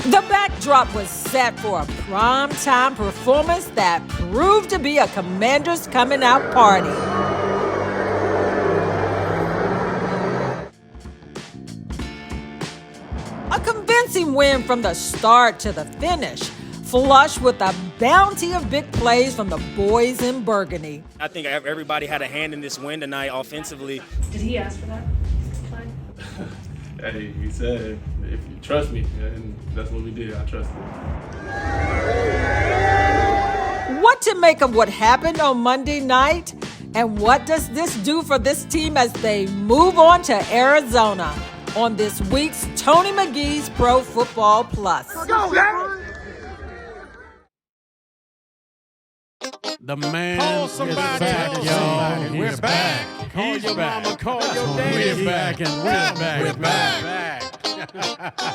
The backdrop was set for a primetime performance that proved to be a Commanders coming out party. A convincing win from the start to the finish, flush with a bounty of big plays from the boys in Burgundy. I think everybody had a hand in this win tonight offensively. Did he ask for that play? Hey, he said, if you trust me, and that's what we did. I trust him. What to make of what happened on Monday night? And what does this do for this team as they move on to Arizona on this week's Tony McGee's Pro Football Plus? Go, guys! The man Call somebody, is back, tell y'all. somebody. We're He's back. Call He's your back. mama, call your daddy. We're back and we're back. We're back.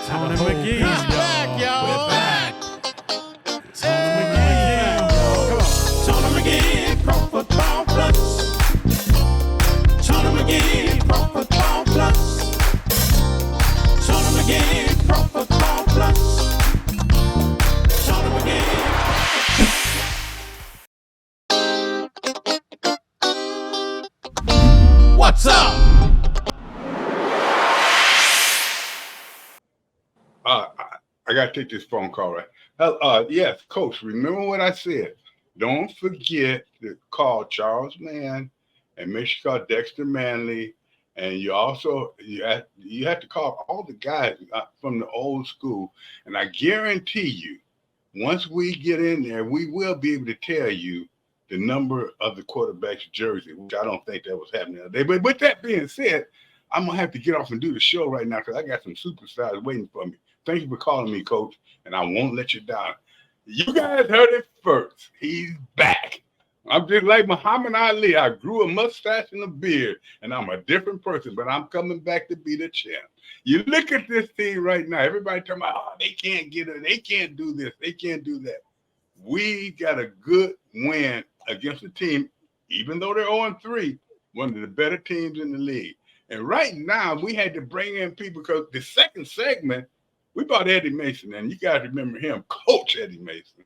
Tony McGee, He's back, y'all. We're back. Tony McGee. Tony McGee, Pro Football Plus. Tony McGee, Pro Football Plus. Tony McGee, Pro Football Plus. Tony McGee. What's up? I got to take this phone call, right? Yes, Coach, remember what I said. Don't forget to call Charles Mann and make sure you call Dexter Manley. And you have to call all the guys from the old school. And I guarantee you, once we get in there, we will be able to tell you the number of the quarterback's jersey, which I don't think that was happening today. But with that being said, I'm going to have to get off and do the show right now because I got some superstars waiting for me. Thank you for calling me, Coach, and I won't let you down. You guys heard it first. He's back. I'm just like Muhammad Ali. I grew a mustache and a beard, and I'm a different person, but I'm coming back to be the champ. You look at this team right now. Everybody talking about, oh, they can't get it. They can't do this. They can't do that. We got a good win against a team, even though they're 0-3, one of the better teams in the league. And right now, we had to bring in people because the second segment, we brought Eddie Mason, and you guys remember him, Coach Eddie Mason,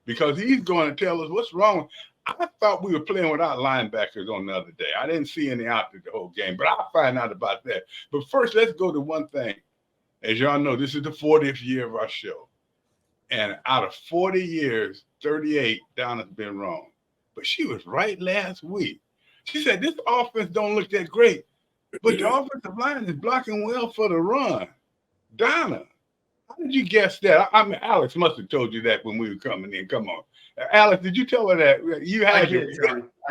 because he's going to tell us what's wrong. I thought we were playing without linebackers on the other day. I didn't see any out there the whole game, but I'll find out about that. But first, let's go to one thing. As y'all know, this is the 40th year of our show. And out of 40 years, 38, Donna's been wrong. But she was right last week. She said, this offense don't look that great, but the offensive line is blocking well for the run. Donna, how did you guess that? I mean, Alex must have told you that when we were coming in. Come on. Alex, did you tell her that? You had I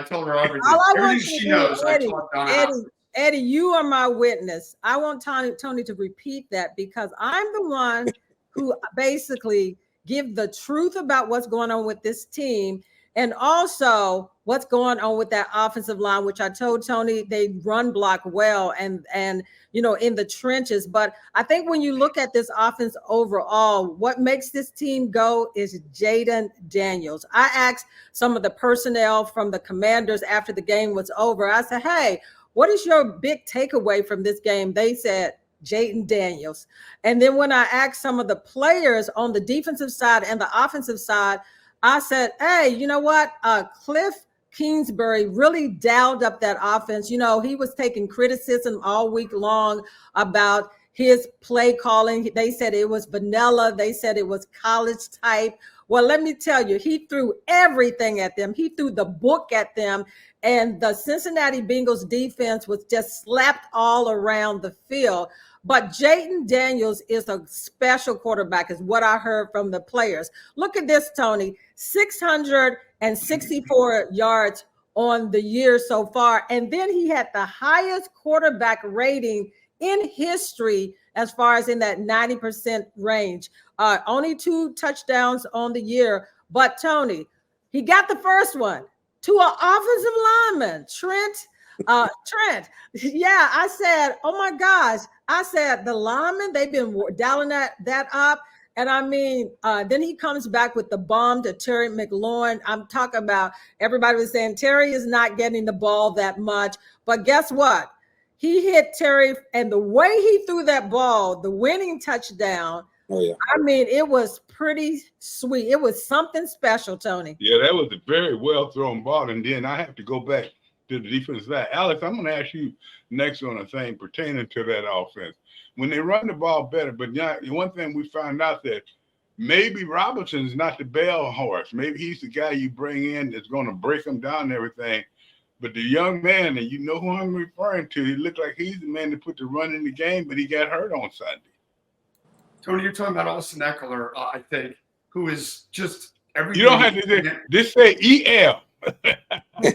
told her everything. Everything she knows. Eddie, you are my witness. I want Tony to repeat that because I'm the one who basically give the truth about what's going on with this team and also what's going on with that offensive line, which I told Tony they run block well and you know, in the trenches. But I think when you look at this offense overall, what makes this team go is Jayden Daniels. I asked some of the personnel from the Commanders after the game was over. I said, hey, what is your big takeaway from this game? They said, Jayden Daniels. And then when I asked some of the players on the defensive side and the offensive side, I said, hey, you know what? Cliff Kingsbury really dialed up that offense. You know, he was taking criticism all week long about his play calling. They said it was vanilla. They said it was college type. Well, let me tell you, he threw everything at them. He threw the book at them. And the Cincinnati Bengals defense was just slapped all around the field. But Jayden Daniels is a special quarterback, is what I heard from the players. Look at this, Tony, 664 yards on the year so far. And then he had the highest quarterback rating in history as far as in that 90% range. Only 2 touchdowns on the year. But, Tony, he got the first one to an offensive lineman, Trent. Yeah, I said, oh, my gosh. I said, the linemen, they've been dialing that up. And I mean, then he comes back with the bomb to Terry McLaurin. I'm talking about everybody was saying Terry is not getting the ball that much. But guess what? He hit Terry, and the way he threw that ball, the winning touchdown, Oh yeah. I mean, it was pretty sweet. It was something special, Tony. Yeah, that was a very well thrown ball. And then I have to go back to the defense side. Alex, I'm going to ask you next on a thing pertaining to that offense. When they run the ball better, but one thing we found out that maybe Robinson's not the bell horse. Maybe he's the guy you bring in that's going to break them down and everything. But the young man, and you know who I'm referring to, he looked like he's the man that put the run in the game, but he got hurt on Sunday. Tony, you're talking about Austin Eckler, I think, who is just everything. You don't have to just say EL.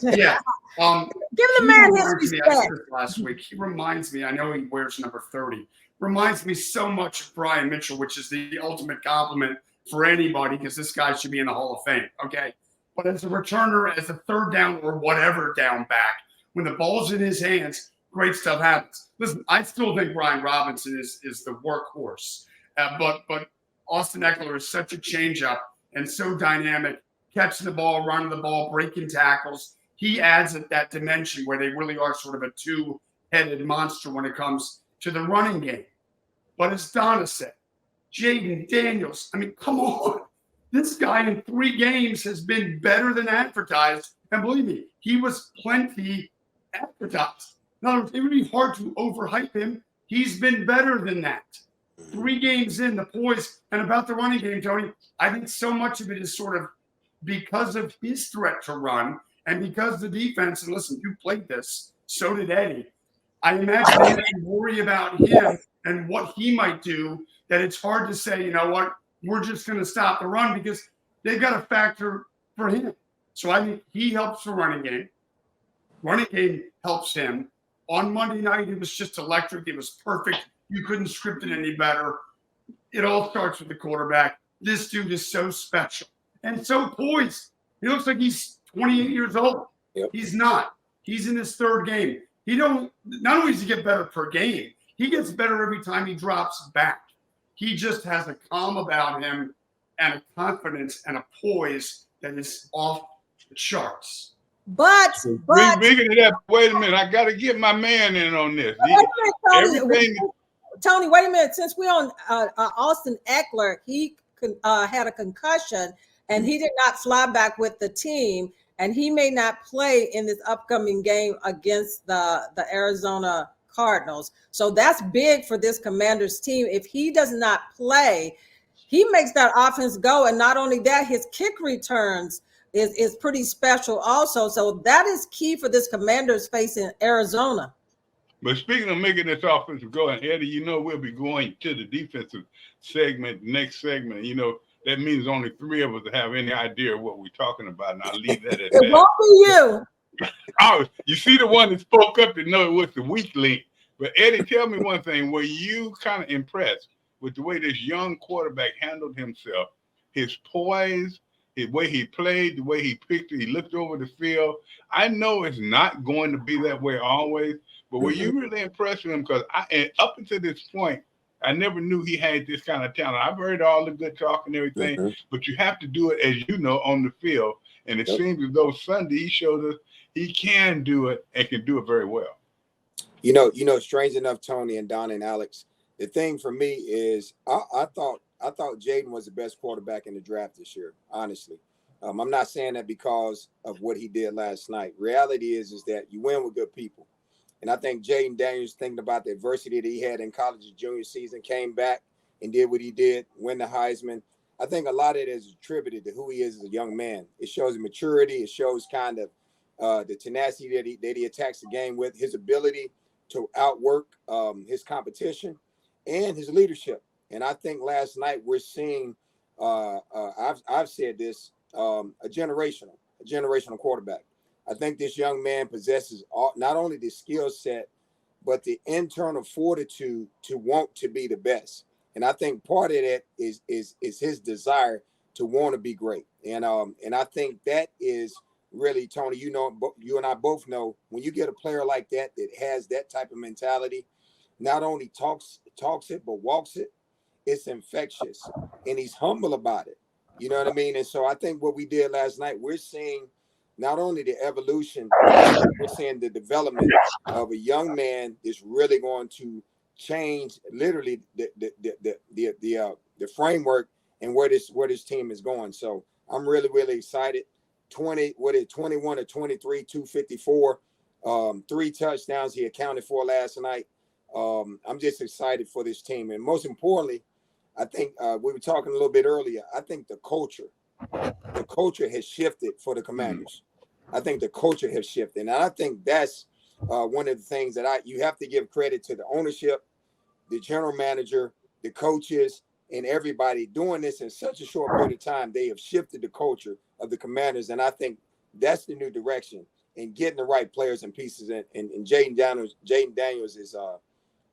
Yeah. Give the man his respect. I said this last week. He reminds me, I know he wears number 30, reminds me so much of Brian Mitchell, which is the ultimate compliment for anybody because this guy should be in the Hall of Fame, okay? But as a returner, as a third down or whatever down back, when the ball's in his hands, great stuff happens. Listen, I still think Brian Robinson is the workhorse. But Austin Eckler is such a change-up and so dynamic, catching the ball, running the ball, breaking tackles. He adds that dimension where they really are sort of a two-headed monster when it comes to the running game. But as Donna said, Jaden Daniels, I mean, come on. This guy in 3 games has been better than advertised. And believe me, he was plenty advertised. In other words, it would be hard to overhype him. He's been better than that. 3 games in, the poise, and about the running game, Tony, I think so much of it is sort of because of his threat to run and because the defense, and listen, you played this, so did Eddie. I imagine they have to worry about him and what he might do, that it's hard to say, you know what, we're just going to stop the run because they've got a factor for him. So I think he helps the running game. Running game helps him. On Monday night, it was just electric. It was perfect. You couldn't script it any better. It all starts with the quarterback. This dude is so special and so poised. He looks like he's 28 years old. Yep. He's not. He's in his 3rd game. Not only does he get better per game, he gets better every time he drops back. He just has a calm about him and a confidence and a poise that is off the charts. But Speaking of that, wait a minute. I got to get my man in on this. Tony, wait a minute. Since we're on Austin Eckler, he had a concussion and he did not fly back with the team, and he may not play in this upcoming game against the Arizona Cardinals. So that's big for this Commanders team. If he does not play, he makes that offense go. And not only that, his kick returns is pretty special also. So that is key for this Commanders facing Arizona. But speaking of making this offensive go, and Eddie, you know we'll be going to the defensive segment, next segment. You know, that means only 3 of us have any idea what we're talking about, and I'll leave that at that. It won't be you. Oh, you see the one that spoke up to know it was the weak link. But Eddie, tell me one thing. Were you kind of impressed with the way this young quarterback handled himself, his poise, the way he played, the way he picked it, he looked over the field? I know it's not going to be that way always, but were you really impressed with him? Because up until this point, I never knew he had this kind of talent. I've heard all the good talk and everything, but you have to do it, as you know, on the field. And it seems as though Sunday he showed us he can do it and can do it very well. You know, strange enough, Tony and Donna and Alex, the thing for me is I thought Jaden was the best quarterback in the draft this year, honestly. I'm not saying that because of what he did last night. Reality is that you win with good people. And I think Jaden Daniels, thinking about the adversity that he had in college his junior season, came back and did what he did, win the Heisman. I think a lot of it is attributed to who he is as a young man. It shows maturity. It shows kind of the tenacity that he attacks the game with, his ability to outwork his competition and his leadership. And I think last night we're seeing, I've said this, a generational quarterback. I think this young man possesses not only the skill set, but the internal fortitude to want to be the best. And I think part of that is his desire to want to be great. And I think that is really, Tony, you know, you and I both know, when you get a player like that has that type of mentality, not only talks it, but walks it, it's infectious. And he's humble about it. You know what I mean? And so I think what we did last night, we're seeing not only the evolution, we're seeing the development of a young man that's really going to change literally the the framework and where this team is going. So I'm really, really excited. 21 or 23, 254, 3 touchdowns he accounted for last night. I'm just excited for this team. And most importantly, I think we were talking a little bit earlier. I think the culture has shifted for the Commanders. I think the culture has shifted. And I think that's one of the things that you have to give credit to the ownership, the general manager, the coaches, and everybody doing this in such a short period of time. They have shifted the culture of the Commanders. And I think that's the new direction, and getting the right players and pieces. And Jaden Daniels is,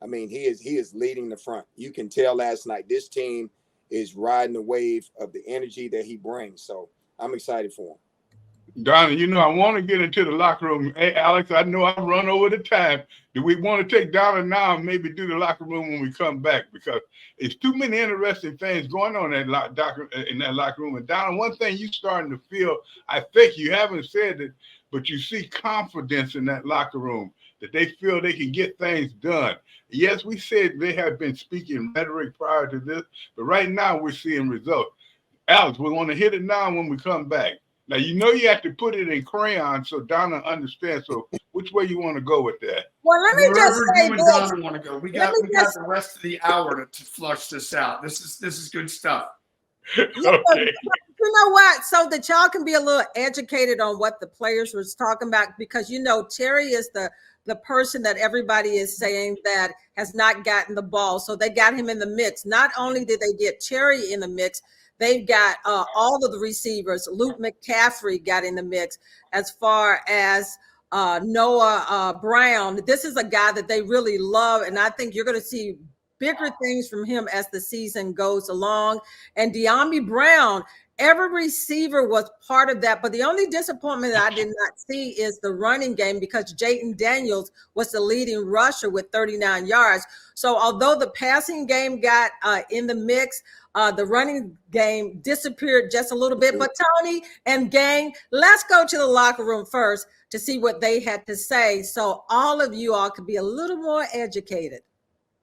he is leading the front. You can tell last night this team is riding the wave of the energy that he brings. So I'm excited for him. Donna, I want to get into the locker room. Hey, Alex, I know I've run over the time. Do we want to take Donna now and maybe do the locker room when we come back? Because it's too many interesting things going on in that locker room. And Donna, one thing you're starting to feel, I think you haven't said it, but you see confidence in that locker room, that they feel they can get things done. Yes, we said they have been speaking rhetoric prior to this, but right now we're seeing results. Alex, we want to hit it now when we come back. Now, you have to put it in crayon so Donna understands. So which way you want to go with that? Well, let me just say you and this. Donna want to go. We got the rest of the hour to flush this out. This is good stuff. Okay. You know what? So that y'all can be a little educated on what the players was talking about, because Terry is the person that everybody is saying that has not gotten the ball. So they got him in the mix. Not only did they get Terry in the mix, they've got all of the receivers. Luke McCaffrey got in the mix. As far as Noah Brown, this is a guy that they really love, and I think you're going to see bigger things from him as the season goes along. And De'Ami Brown, every receiver was part of that. But the only disappointment that I did not see is the running game, because Jaden Daniels was the leading rusher with 39 yards. So although the passing game got in the mix, the running game disappeared just a little bit. But Tony and gang, let's go to the locker room first to see what they had to say, so all of you all could be a little more educated.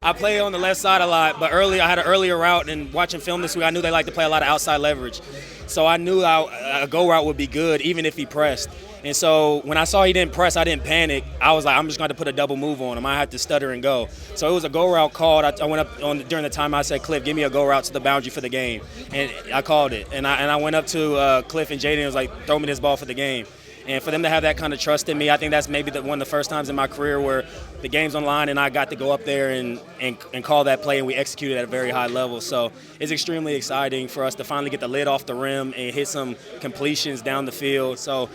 I play on the left side a lot, but I had an earlier route, and watching film this week, I knew they like to play a lot of outside leverage. So I knew a go route would be good, even if he pressed. And so when I saw he didn't press, I didn't panic. I was like, I'm just going to put a double move on him. I had to stutter and go. So it was a go route called. I went up during the time I said, Cliff, give me a go route to the boundary for the game. And I called it. And I went up to Cliff and Jaden and was like, throw me this ball for the game. And for them to have that kind of trust in me, I think that's maybe one of the first times in my career where the game's on line and I got to go up there and call that play, and we executed at a very high level. So it's extremely exciting for us to finally get the lid off the rim and hit some completions down the field. So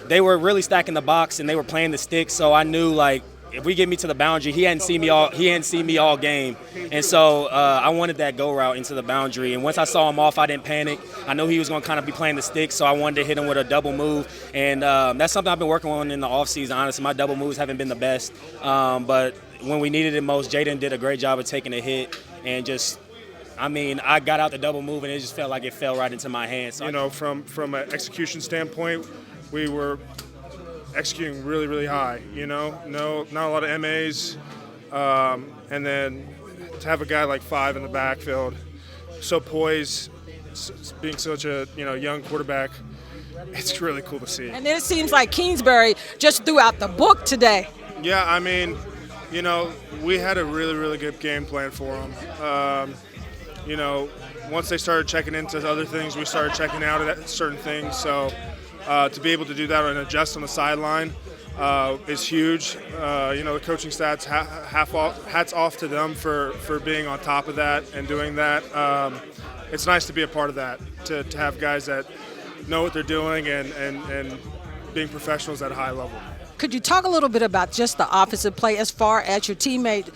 they were really stacking the box and they were playing the stick. So I knew, like, if we get me to the boundary, he hadn't seen me all game. And so I wanted that go route into the boundary. And once I saw him off, I didn't panic. I knew he was going to kind of be playing the stick, so I wanted to hit him with a double move. And that's something I've been working on in the offseason, honestly. My double moves haven't been the best. But when we needed it most, Jaden did a great job of taking a hit and I got out the double move, and it just felt like it fell right into my hands. So from an execution standpoint, we were executing really, really high, not a lot of MAs. And then to have a guy like 5 in the backfield, so poised, being such a, young quarterback, it's really cool to see. And then it seems like Kingsbury just threw out the book today. Yeah, we had a really, really good game plan for them. Once they started checking into other things, we started checking out at certain things. So to be able to do that and adjust on the sideline is huge. The coaching stats, hats off to them for being on top of that and doing that. It's nice to be a part of that, to have guys that know what they're doing and being professionals at a high level. Could you talk a little bit about just the offensive play as far as your teammate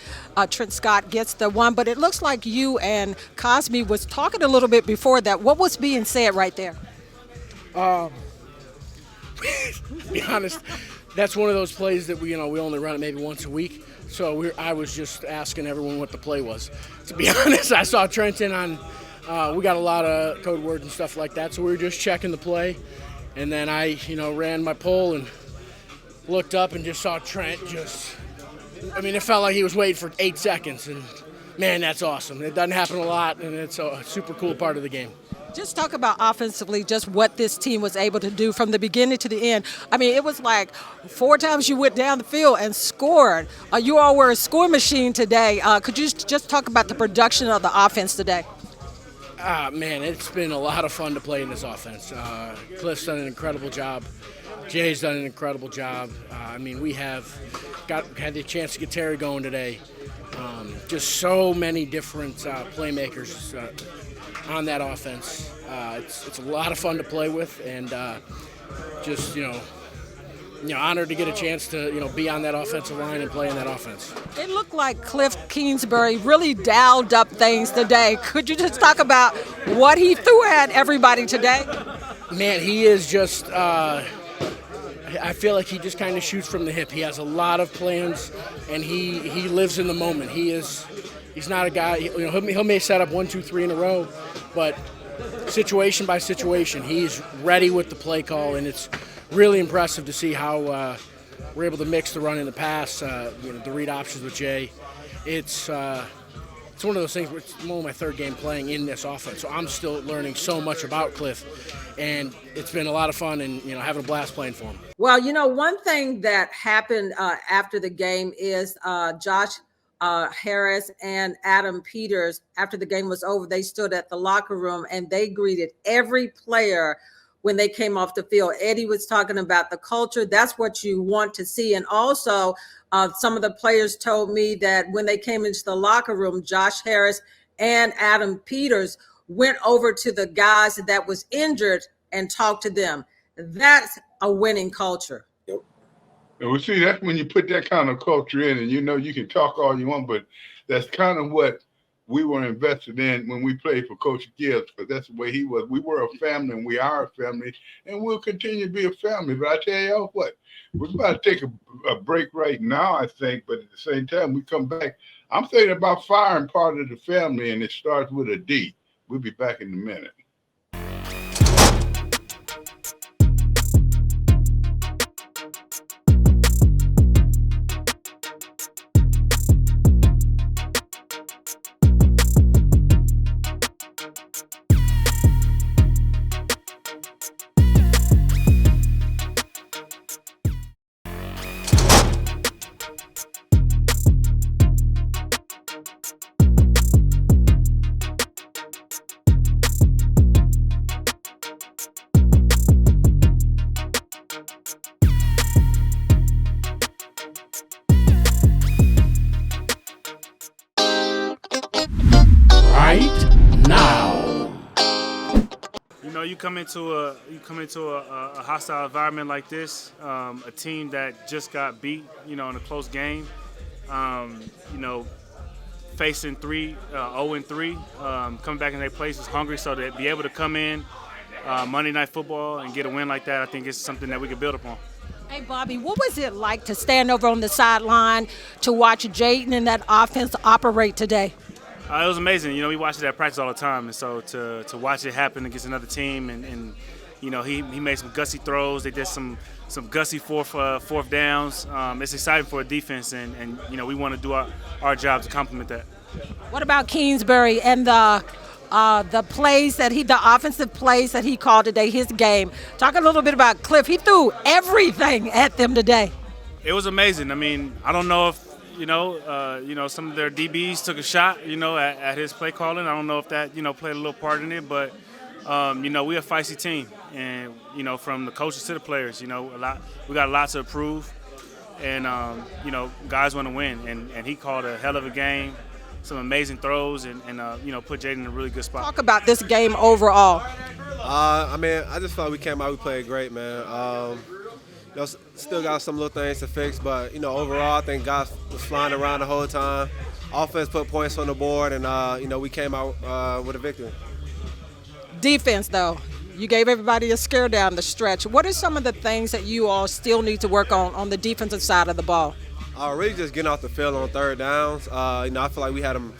Trent Scott gets the one, but it looks like you and Cosby was talking a little bit before that. What was being said right there? To be honest, that's one of those plays that we only run it maybe once a week. So I was just asking everyone what the play was. To be honest, I saw Trenton on. We got a lot of code words and stuff like that, so we were just checking the play, and then I ran my poll and looked up and just saw Trent it felt like he was waiting for 8 seconds, and Man, that's awesome. It doesn't happen a lot, and it's a super cool part of the game. Just talk about offensively, just what this team was able to do from the beginning to the end. I mean, it was like 4 times you went down the field and scored. You all were a scoring machine today. Could you just talk about the production of the offense today? Man, it's been a lot of fun to play in this offense. Cliff's done an incredible job. Jay's done an incredible job. I mean, we had the chance to get Terry going today. Just so many different playmakers on that offense. It's a lot of fun to play with, and just honored to get a chance to be on that offensive line and play in that offense. It looked like Cliff Kingsbury really dialed up things today. Could you just talk about what he threw at everybody today? Man, he is just. I feel like he just kind of shoots from the hip. He has a lot of plans, and he lives in the moment. He's not a guy. He may set up 1, 2, 3 in a row, but situation by situation, he's ready with the play call, and it's really impressive to see how we're able to mix the run and the pass. The read options with Jay. It's one of those things where it's only my 3rd game playing in this offense, so I'm still learning so much about Cliff, and it's been a lot of fun and having a blast playing for him. Well, one thing that happened after the game is Josh Harris and Adam Peters, after the game was over, they stood at the locker room and they greeted every player when they came off the field. Eddie was talking about the culture. That's what you want to see. And also, some of the players told me that when they came into the locker room, Josh Harris and Adam Peters went over to the guys that was injured and talked to them. That's a winning culture. And we see that's when you put that kind of culture in, and you can talk all you want, but that's kind of what we were invested in when we played for Coach Gibbs, because that's the way he was. We were a family, and we are a family, and we'll continue to be a family. But I tell you what, we're about to take a break right now, I think, but at the same time, we come back. I'm thinking about firing part of the family, and it starts with a D. We'll be back in a minute. You come into a hostile environment like this, a team that just got beat, in a close game, facing 0-3, coming back in their place is hungry, so to be able to come in Monday Night Football and get a win like that, I think it's something that we can build upon. Hey, Bobby, what was it like to stand over on the sideline to watch Jaden and that offense operate today? It was amazing. We watch it at practice all the time, and so to watch it happen against another team, and he made some gutsy throws. They did some gutsy fourth downs. It's exciting for a defense, and we want to do our job to complement that. What about Kingsbury and the plays the offensive plays that he called today, his game? Talk a little bit about Cliff. He threw everything at them today. It was amazing. I mean, I don't know if some of their DBs took a shot, at his play calling. I don't know if that, played a little part in it, but, we're a feisty team. And, from the coaches to the players, we got a lot to improve. And, guys want to win. And he called a hell of a game, some amazing throws, and put Jaden in a really good spot. Talk about this game overall. I just thought we came out, we played great, man. Still got some little things to fix, but, overall, I think guys was flying around the whole time. Offense put points on the board, and, we came out with a victory. Defense, though, you gave everybody a scare down the stretch. What are some of the things that you all still need to work on the defensive side of the ball? Really just getting off the field on third downs. I feel like we had them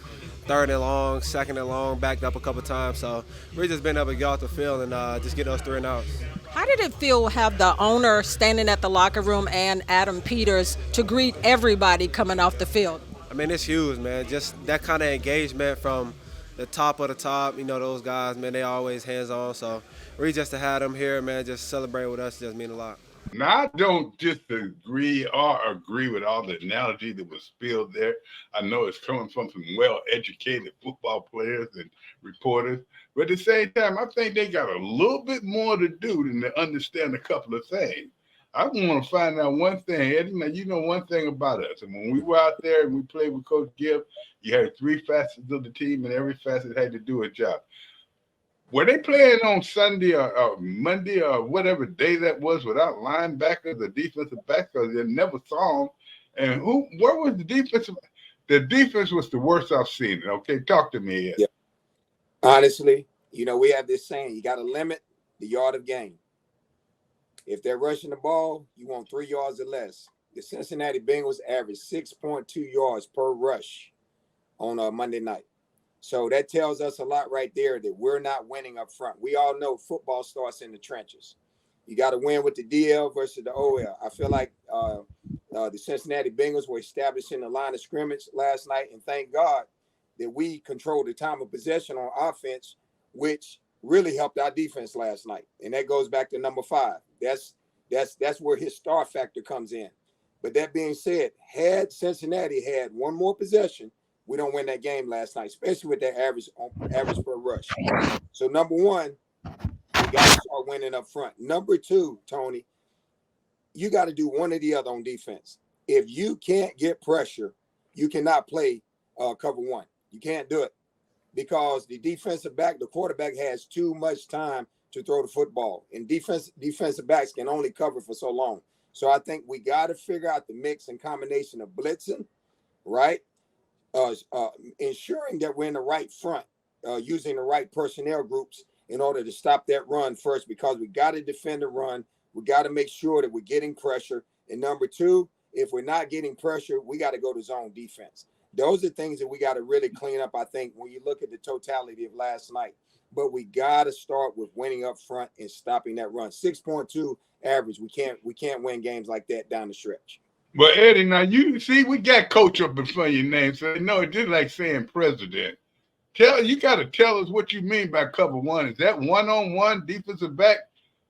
3rd and long, 2nd and long, backed up a couple times. So we're just being able to get off the field and just get those 3 and outs. How did it feel to have the owner standing at the locker room and Adam Peters to greet everybody coming off the field? mean, it's huge, man. Just that kind of engagement from the top of the top. You know, those guys, man, they always hands-on. So really just to have them here, man, just celebrate with us just mean a lot. Now, I don't disagree or agree with all the analogy that was spilled there. I know it's coming from some well-educated football players and reporters. But at the same time, I think they got a little bit more to do than to understand a couple of things. I want to find out one thing, Eddie. Now, you know one thing about us. And when we were out there and we played with Coach Gibb, you had 3 facets of the team, and every facet had to do a job. Were they playing on Sunday or Monday or whatever day that was without linebackers or defensive backs? Because they never saw them. And where was the defense? The defense was the worst I've seen. Okay, talk to me. Yeah. Honestly, you know, we have this saying, you got to limit the yard of gain. If they're rushing the ball, you want 3 yards or less. The Cincinnati Bengals averaged 6.2 yards per rush on Monday night. So that tells us a lot right there that we're not winning up front. We all know football starts in the trenches. You got to win with the DL versus the OL. I feel like the Cincinnati Bengals were establishing the line of scrimmage last night, and thank God that we controlled the time of possession on offense, which really helped our defense last night. And that goes back to number 5. That's where his star factor comes in. But that being said, had Cincinnati had one more possession, we don't win that game last night, especially with that average per rush. So number 1, we got to start winning up front. Number 2, Tony, you got to do one or the other on defense. If you can't get pressure, you cannot play cover 1. You can't do it because the defensive back, the quarterback has too much time to throw the football, and defensive backs can only cover for so long. So I think we got to figure out the mix and combination of blitzing, right? Ensuring that we're in the right front, using the right personnel groups in order to stop that run first, because we got to defend the run. We got to make sure that we're getting pressure. And number 2, if we're not getting pressure, we got to go to zone defense. Those are things that we got to really clean up, I think, when you look at the totality of last night. But we got to start with winning up front and stopping that run. 6.2 average. We can't win games like that down the stretch. But Eddie, now you see, we got coach up in front of your name, so no, it's just like saying president. You got to tell us what you mean by cover 1. Is that one-on-one defensive back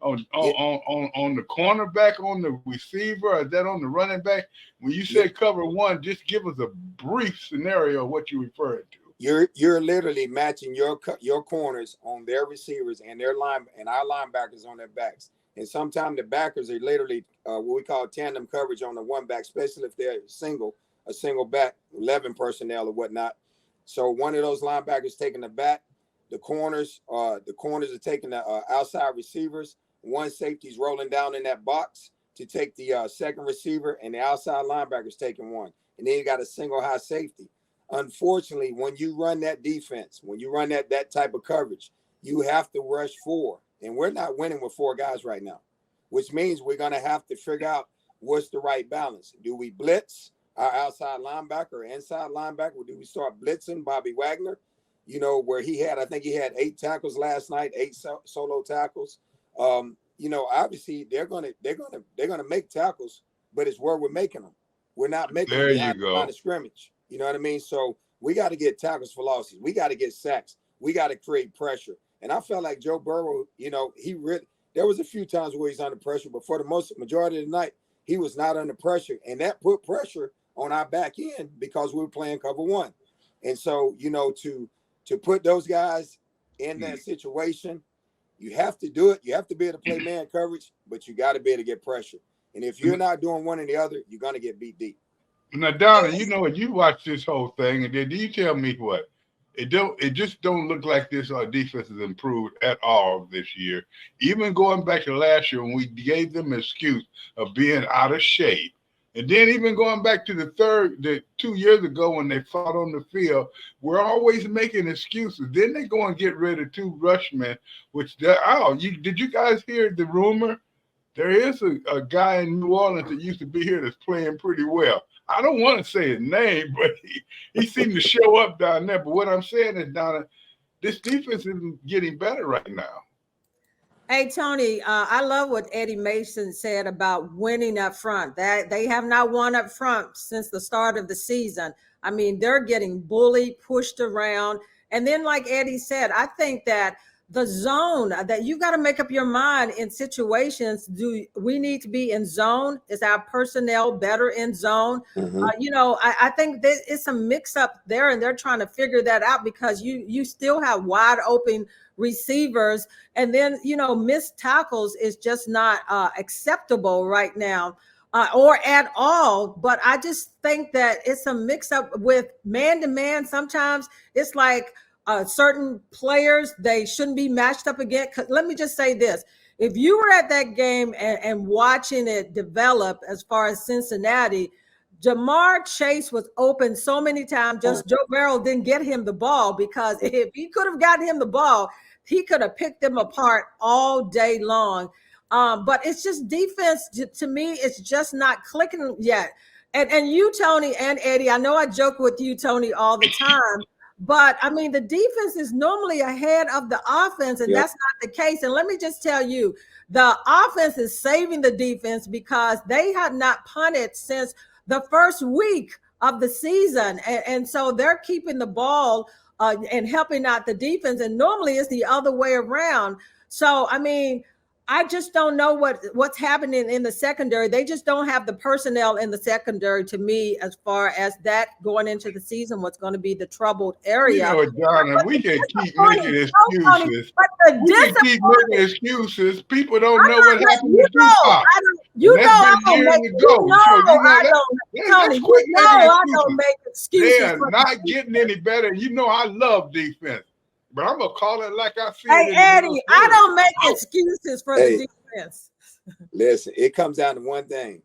on the cornerback, on the receiver, or is that on the running back? When you say cover 1, just give us a brief scenario of what you referred to. You're literally matching your corners on their receivers and our linebackers on their backs. And sometimes the backers are literally what we call tandem coverage on the one back, especially if they're a single back, 11 personnel or whatnot. So one of those linebackers taking the back, the corners are taking the outside receivers. One safety's rolling down in that box to take the second receiver, and the outside linebackers taking one. And then you got a single high safety. Unfortunately, when you run that defense, when you run that type of coverage, you have to rush 4. And we're not winning with 4 guys right now, which means we're going to have to figure out what's the right balance. Do we blitz our outside linebacker or inside linebacker? Or do we start blitzing Bobby Wagner? You know, where I think he had 8 tackles last night, 8 solo tackles. You know, obviously they're gonna make tackles, but it's where we're making them. We're not making them behind the line of scrimmage. You know what I mean? So we got to get tackles for losses. We got to get sacks. We got to create pressure. And I felt like Joe Burrow, you know, there was a few times where he's under pressure, but for the majority of the night, he was not under pressure. And that put pressure on our back end because we were playing cover 1. And so, you know, to put those guys in that situation, you have to do it. You have to be able to play man coverage, but you got to be able to get pressure. And if you're not doing one or the other, you're going to get beat deep. Now, Donna, you know, you watch this whole thing, and then you tell me what? It just don't look like this defense has improved at all this year. Even going back to last year when we gave them an excuse of being out of shape. And then even going back to the 2 years ago when they fought on the field, we're always making excuses. Then they go and get rid of 2 rushmen, which did you guys hear the rumor? There is a guy in New Orleans that used to be here that's playing pretty well. I don't want to say his name, but he seemed to show up down there. But what I'm saying is, Donna, this defense isn't getting better right now. Hey Tony, I love what Eddie Mason said about winning up front. That they have not won up front since the start of the season. I mean, they're getting bullied, pushed around, and then, like Eddie said, I think that the zone that you got to make up your mind in situations. Do we need to be in zone? Is our personnel better in zone? I think that it's a mix up there, and they're trying to figure that out because you still have wide open receivers, and then missed tackles is just not acceptable right now, or at all. But I just think that it's a mix up with man to man. Sometimes it's like certain players, they shouldn't be matched up again. Let me just say this. If you were at that game and watching it develop as far as Cincinnati, Jamar Chase was open so many times. Just Joe Burrow didn't get him the ball, because if he could have gotten him the ball, he could have picked them apart all day long. But it's just defense, to me, it's just not clicking yet. And you, Tony, and Eddie, I know I joke with you, Tony, all the time, but I mean, the defense is normally ahead of the offense, and that's not the case. And let me just tell you, the offense is saving the defense because they have not punted since the first week of the season. And so they're keeping the ball and helping out the defense. And normally it's the other way around. So, I mean, I just don't know what's happening in the secondary. They just don't have the personnel in the secondary, to me, as far as that going into the season, what's going to be the troubled area. Donna, we can keep making excuses. We can keep making excuses. People don't know what happened to Tupac. I don't make excuses. They are not getting any better. I love defense. But I'm gonna call it like I feel. Hey Eddie, I don't make excuses for the defense. Listen, it comes down to one thing.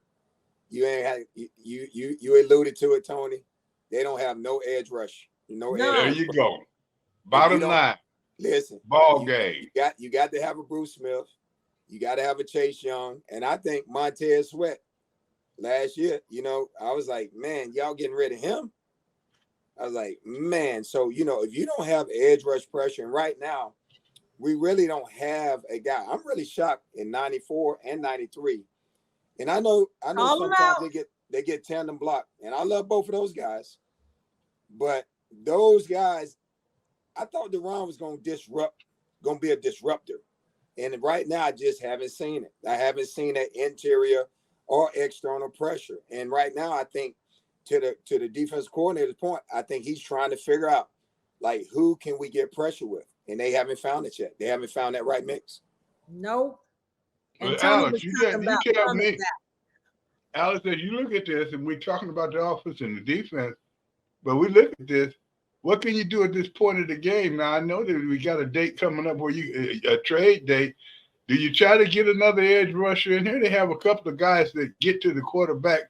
You alluded to it, Tony. They don't have no edge rush. There you go. Bottom line. Listen, ball game. You got to have a Bruce Smith. You got to have a Chase Young, and I think Montez Sweat last year. I was like, man, y'all getting rid of him. I was like, man, so, if you don't have edge rush pressure, and right now, we really don't have a guy. I'm really shocked in 94 and 93. And I know sometimes they get tandem blocked, and I love both of those guys. But those guys, I thought Deron was going to be a disruptor. And right now, I just haven't seen it. I haven't seen that interior or external pressure. And right now, I think, to the defense coordinator's point, I think he's trying to figure out, like, who can we get pressure with? And they haven't found it yet. They haven't found that right mix. Nope. But Alex, you tell me, Alex, as you look at this, and we're talking about the offense and the defense, but we look at this, what can you do at this point of the game? Now, I know that we got a date coming up where a trade date. Do you try to get another edge rusher in here? They have a couple of guys that get to the quarterback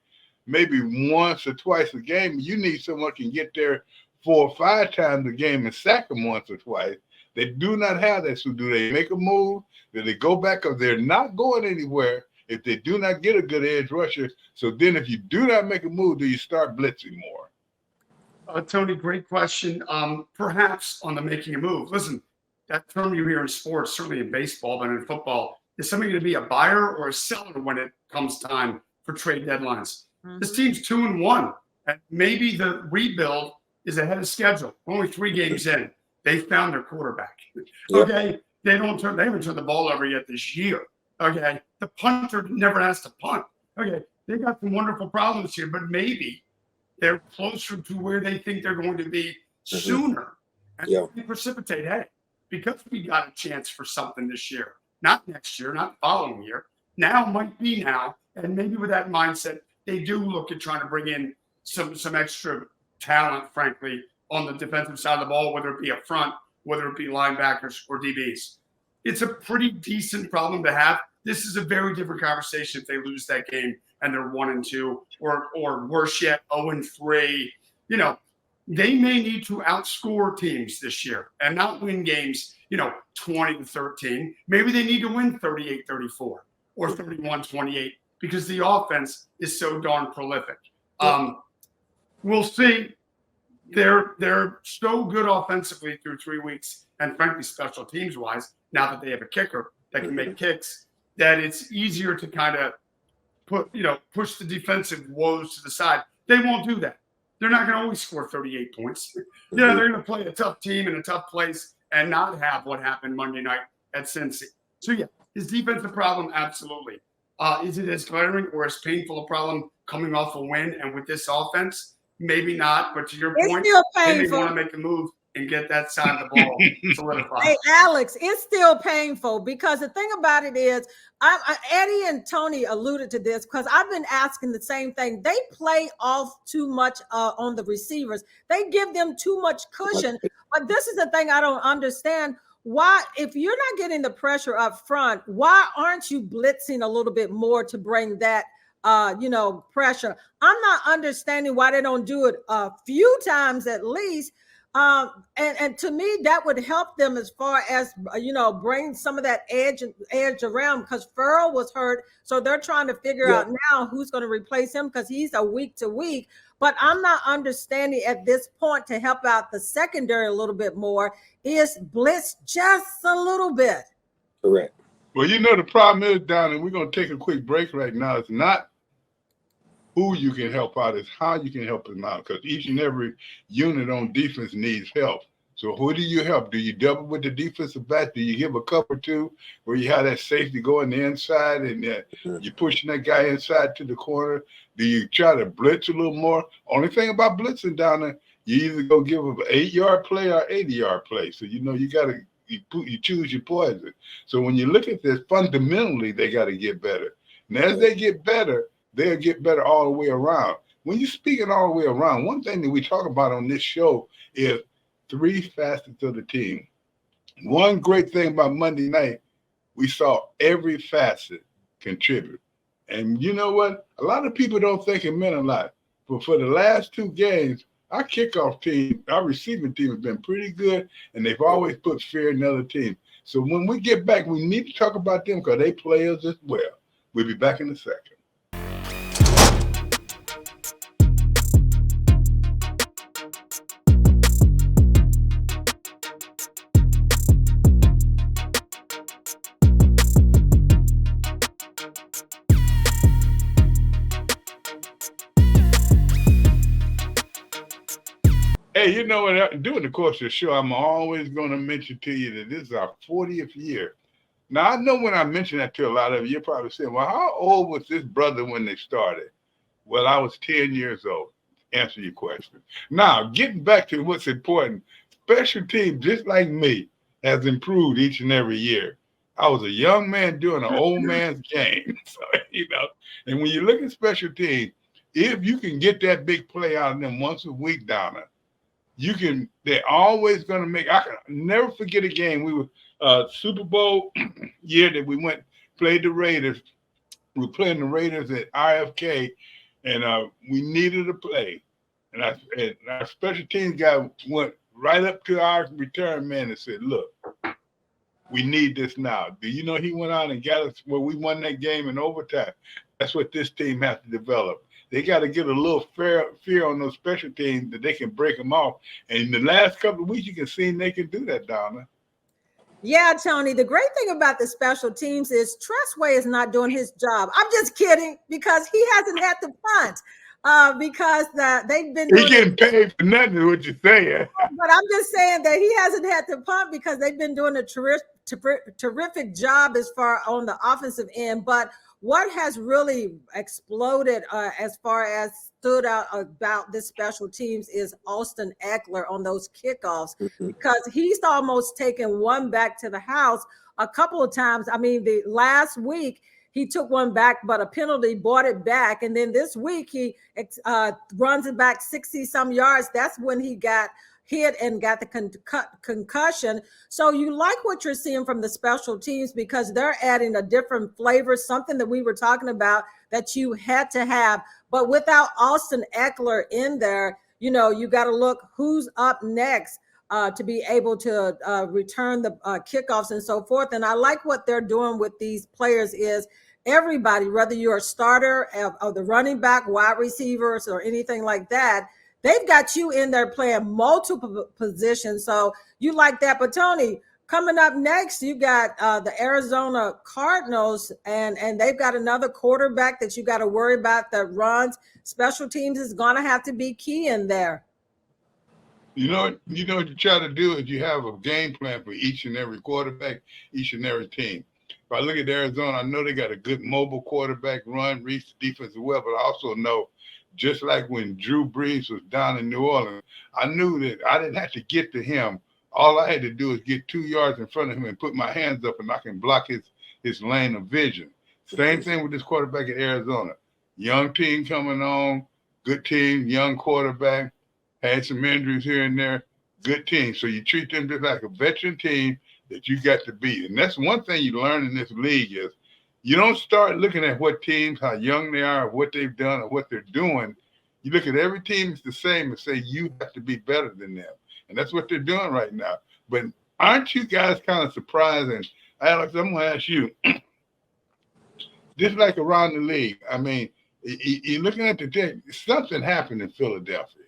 maybe once or twice a game. You need someone who can get there 4 or 5 times a game and sack them once or twice. They do not have that. So do they make a move? Do they go back? Because they're not going anywhere if they do not get a good edge rusher. So then if you do not make a move, do you start blitzing more? Tony, great question. Perhaps on the making a move. Listen, that term you hear in sports, certainly in baseball, but in football, is somebody going to be a buyer or a seller when it comes time for trade deadlines? This team's 2-1, and maybe the rebuild is ahead of schedule. Only 3 games in, they found their quarterback. Okay, they haven't turned the ball over yet this year. Okay, the punter never has to punt. Okay, they got some wonderful problems here, but maybe they're closer to where they think they're going to be sooner. And they precipitate, hey, because we got a chance for something this year, not next year, not the following year. Now might be now, and maybe with that mindset, they do look at trying to bring in some extra talent, frankly, on the defensive side of the ball, whether it be up front, whether it be linebackers or DBs. It's a pretty decent problem to have. This is a very different conversation if they lose that game and they're 1-2, or worse yet, 0-3. They may need to outscore teams this year and not win games, 20-13. Maybe they need to win 38-34 or 31-28. Because the offense is so darn prolific. We'll see. They're so good offensively through 3 weeks, and frankly, special teams wise, now that they have a kicker, that can make kicks, that it's easier to kind of push the defensive woes to the side. They won't do that. They're not going to always score 38 points. They're going to play a tough team in a tough place and not have what happened Monday night at Cincy. So, yeah, his defensive problem, absolutely. Is it as glaring or as painful a problem coming off a win and with this offense? Maybe not, but to your point, they want to make a move and get that side of the ball solidified. Hey, Alex, it's still painful because the thing about it is, Eddie and Tony alluded to this because I've been asking the same thing. They play off too much on the receivers. They give them too much cushion. But this is the thing I don't understand. Why, if you're not getting the pressure up front, why aren't you blitzing a little bit more to bring that pressure? I'm not understanding why they don't do it a few times at least. And to me, that would help them as far as, bring some of that edge around because Farrell was hurt. So they're trying to figure out now who's going to replace him because he's a week to week. But I'm not understanding at this point to help out the secondary a little bit more is blitz just a little bit. Correct. Well, the problem is, Donna, and we're going to take a quick break right now. It's not who you can help out, it's how you can help them out because each and every unit on defense needs help. So who do you help? Do you double with the defensive back? Do you give a couple or two where you have that safety go on the inside and you're pushing that guy inside to the corner? Do you try to blitz a little more? Only thing about blitzing down there, you either go give an 8-yard play or 80-yard play. So, you got to you choose your poison. So when you look at this, fundamentally, they got to get better. And as they get better, they'll get better all the way around. When you're speaking all the way around, one thing that we talk about on this show is 3 facets of the team. One great thing about Monday night, we saw every facet contribute. And you know what? A lot of people don't think it meant a lot. But for the last 2 games, our kickoff team, our receiving team has been pretty good, and they've always put fear in the other team. So when we get back, we need to talk about them because they players as well. We'll be back in a second. Hey, you know what? During the course of the show, I'm always going to mention to you that this is our 40th year. Now, I know when I mention that to a lot of you, you're probably saying, well, how old was this brother when they started? Well, I was 10 years old. Answer your question. Now, getting back to what's important, special teams, just like me, has improved each and every year. I was a young man doing an old man's game. So, and when you look at special teams, if you can get that big play out of them once a week, Donna, they're always going to make. I can never forget a game. We were Super Bowl year that we played the Raiders. We were playing the Raiders at RFK, and we needed a play. And our special teams guy went right up to our return man and said, "Look, we need this now." Do you know he went out and got us where we won that game in overtime? That's what this team has to develop. They got to get a little fear on those special teams that they can break them off. And in the last couple of weeks, you can see they can do that, Donna. Yeah, Tony, the great thing about the special teams is Tressway is not doing his job. I'm just kidding because he hasn't had to punt because they've been He's getting paid for nothing is what you're saying. But I'm just saying that he hasn't had to punt because they've been doing a terrific job as far on the offensive end. But what has really exploded as far as stood out about this special teams is Austin Eckler on those kickoffs because he's almost taken one back to the house a couple of times. I mean, the last week he took one back, but a penalty brought it back. And then this week he runs it back 60-some yards. That's when he got hit and got the concussion. So you like what you're seeing from the special teams because they're adding a different flavor, something that we were talking about that you had to have. But without Austin Eckler in there, you got to look who's up next to be able to return the kickoffs and so forth. And I like what they're doing with these players is everybody, whether you're a starter of the running back, wide receivers, or anything like that, they've got you in there playing multiple positions. So you like that. But Tony, Coming up next, you got the Arizona Cardinals, and they've got another quarterback that you got to worry about that runs. Special teams is going to have to be key in there. You know what you try to do is you have a game plan for each and every quarterback, each and every team. If I look at Arizona, I know they got a good mobile quarterback, run, reach the defense well, but I also know, just like when Drew Brees was down in New Orleans, I knew that I didn't have to get to him. All I had to do is get 2 yards in front of him and put my hands up, and I can block his lane of vision. Same thing with this quarterback at Arizona. Young team coming on, good team, young quarterback, had some injuries here and there, good team. So you treat them just like a veteran team that you got to beat. And that's one thing you learn in this league is you don't start looking at what teams, how young they are, what they've done, or what they're doing. You look at every team as the same and say you have to be better than them. And that's what they're doing right now. But aren't you guys kind of surprised? And Alex, I'm going to ask you, just like around the league, I mean, you're looking at the day, something happened in Philadelphia.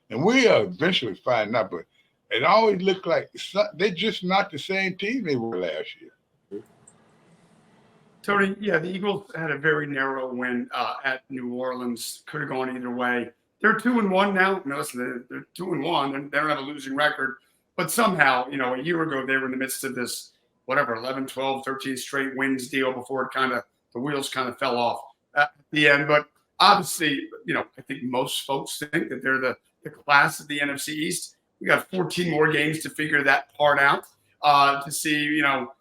And we are eventually finding out, but it always looked like they're just not the same team they were last year. Tony, yeah, the Eagles had a very narrow win at New Orleans. Could have gone either way. They're 2-1 now. No, listen, they're 2-1, and they're not a losing record. But somehow, you know, a year ago, they were in the midst of this, 11, 12, 13 straight wins deal before the wheels kind of fell off at the end. But obviously, you know, I think most folks think that they're the class of the NFC East. We got 14 more games to figure that part out to see, you know,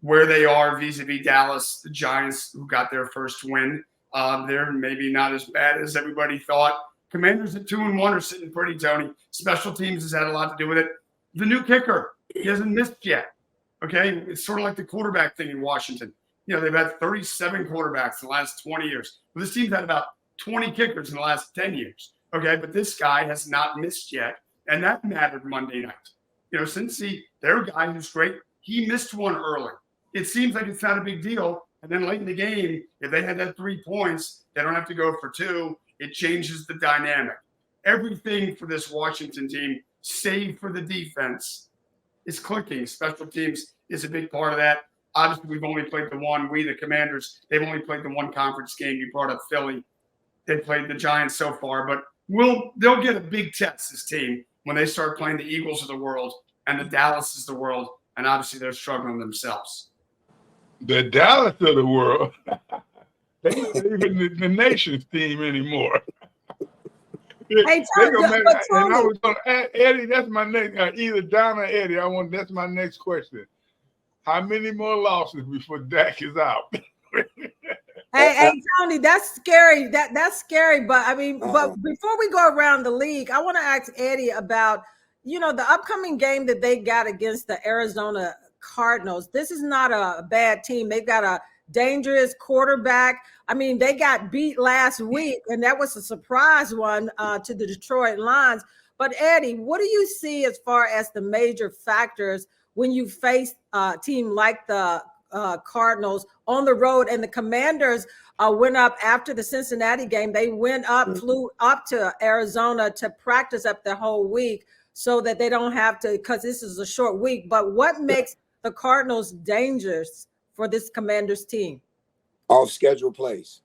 where they are vis-a-vis Dallas, the Giants, who got their first win. They're maybe not as bad as everybody thought. Commanders at 2-1 are sitting pretty, Tony. Special teams has had a lot to do with it. The new kicker, he hasn't missed yet. Okay, it's sort of like the quarterback thing in Washington. You know, they've had 37 quarterbacks in the last 20 years. Well, this team's had about 20 kickers in the last 10 years. Okay, but this guy has not missed yet, and that mattered Monday night. You know, since their guy who's great, he missed one early. It seems like it's not a big deal, and then late in the game, if they had that 3 points, they don't have to go for 2. It changes the dynamic. Everything for this Washington team, save for the defense, is clicking. Special teams is a big part of that. Obviously, we've only played the one. We, the Commanders, they've only played the one conference game. You brought up Philly. They played the Giants so far, but they'll get a big test, this team, when they start playing the Eagles of the world and the Dallases of the world, and obviously they're struggling themselves. The Dallas of the world. They ain't even the nation's team anymore. Hey, Tony, and I was going to ask Eddie, that's my next, either Donna or Eddie, that's my next question. How many more losses before Dak is out? Hey, Tony, that's scary. That's scary. But I mean, but before we go around the league, I want to ask Eddie about, you know, the upcoming game that they got against the Arizona Cardinals. This is not a bad team. They've got a dangerous quarterback. I mean, they got beat last week, and that was a surprise one to the Detroit Lions. But Eddie, what do you see as far as the major factors when you face a team like the Cardinals on the road? And the Commanders went up after the Cincinnati game. They went up, flew up to Arizona to practice up the whole week so that they don't have to, because this is a short week. But what makes the Cardinals dangerous for this Commanders team? Off-schedule plays.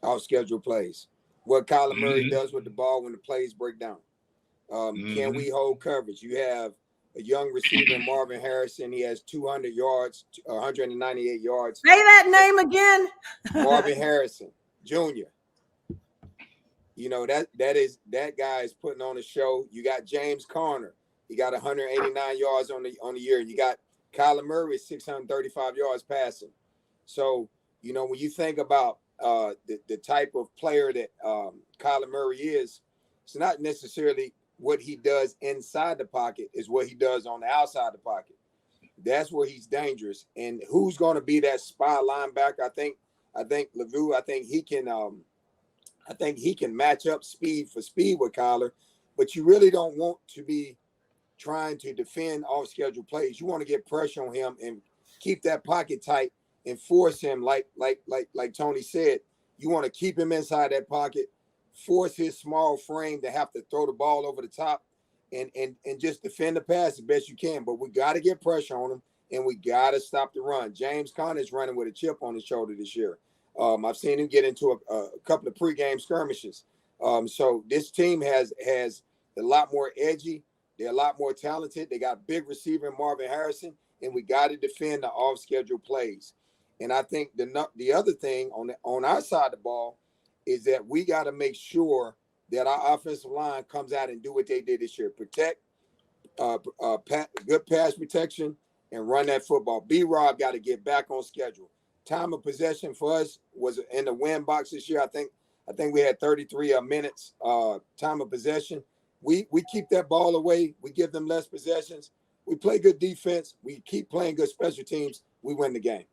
Off-schedule plays. What Kyler Murray does with the ball when the plays break down. Can we hold coverage? You have a young receiver, Marvin Harrison. He has 200 yards, 198 yards. Say that name again. Marvin Harrison Jr. You know, that guy is putting on a show. You got James Conner. He got 189 yards on the year. You got Kyler Murray, 635 yards passing. So, you know, when you think about the type of player that Kyler Murray is, it's not necessarily what he does inside the pocket, is what he does on the outside the pocket. That's where he's dangerous. And who's going to be that spy linebacker? I think LeVue, I think he can match up speed for speed with Kyler, but you really don't want to be trying to defend off-schedule plays. You want to get pressure on him and keep that pocket tight and force him, like Tony said. You want to keep him inside that pocket, force his small frame to have to throw the ball over the top, and just defend the pass the best you can. But we got to get pressure on them, and we got to stop the run. James Conner's running with a chip on his shoulder this year. I've seen him get into a couple of pregame skirmishes. So this team has a lot more edgy. They're a lot more talented. They got big receiver in Marvin Harrison, and we got to defend the off-schedule plays. And I think the other thing on our side of the ball is that we got to make sure that our offensive line comes out and do what they did this year. Protect, good pass protection, and run that football. B-Rob got to get back on schedule. Time of possession for us was in the win box this year. I think we had 33 minutes time of possession. We keep that ball away. We give them less possessions. We play good defense. We keep playing good special teams. We win the game.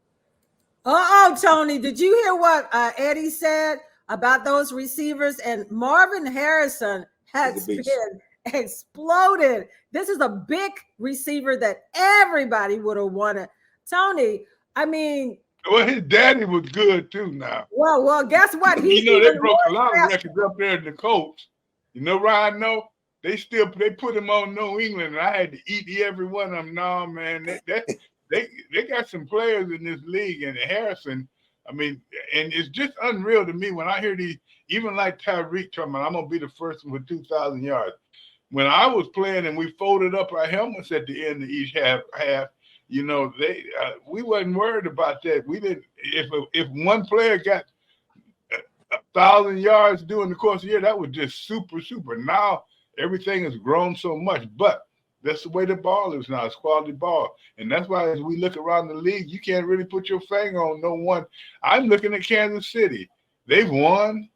Tony, did you hear what Eddie said about those receivers? And Marvin Harrison has been exploded. This is a big receiver that everybody would have wanted. Tony, I mean. Well, his daddy was good too now. Well, guess what? They broke a lot of records up there in the Colts. You know where I know? They put him on New England, and I had to eat every one of them. No, man, they got some players in this league, and Harrison, I mean, and it's just unreal to me when I hear these, even like Tyreek talking about, I'm going to be the first one with 2,000 yards. When I was playing and we folded up our helmets at the end of each half, you know, we wasn't worried about that. We didn't. If one player got 1,000 yards during the course of the year, that was just super. Now everything has grown so much, but that's the way the ball is now. It's quality ball, and that's why as we look around the league, you can't really put your finger on no one. I'm looking at Kansas City. They've won,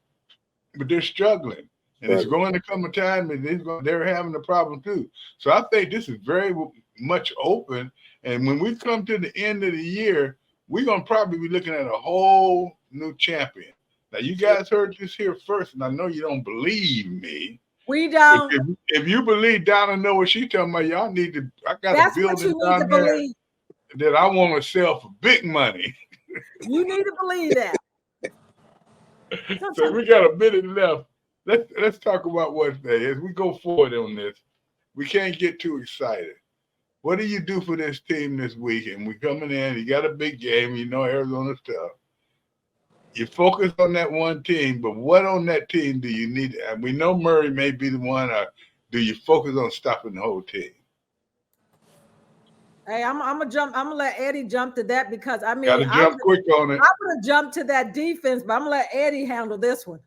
but they're struggling. And it's going to come a time and they're having a problem too. So I think this is very much open. And when we come to the end of the year, we're going to probably be looking at a whole new champion. Now, you guys heard this here first, and I know you don't believe me. We don't. If you believe Donna know what she's talking about, y'all need to. I got a building down there that I want to sell for big money. You need to believe that. So we got a minute left. Let's talk about what day. As we go forward on this, we can't get too excited. What do you do for this team this week? And we coming in, you got a big game, you know Arizona's tough. You focus on that one team, but what on that team do you need? And we know Murray may be the one, or do you focus on stopping the whole team? Hey, I'm gonna let Eddie jump to that because I mean, gotta jump quick on it. I'm gonna jump to that defense, but I'm gonna let Eddie handle this one.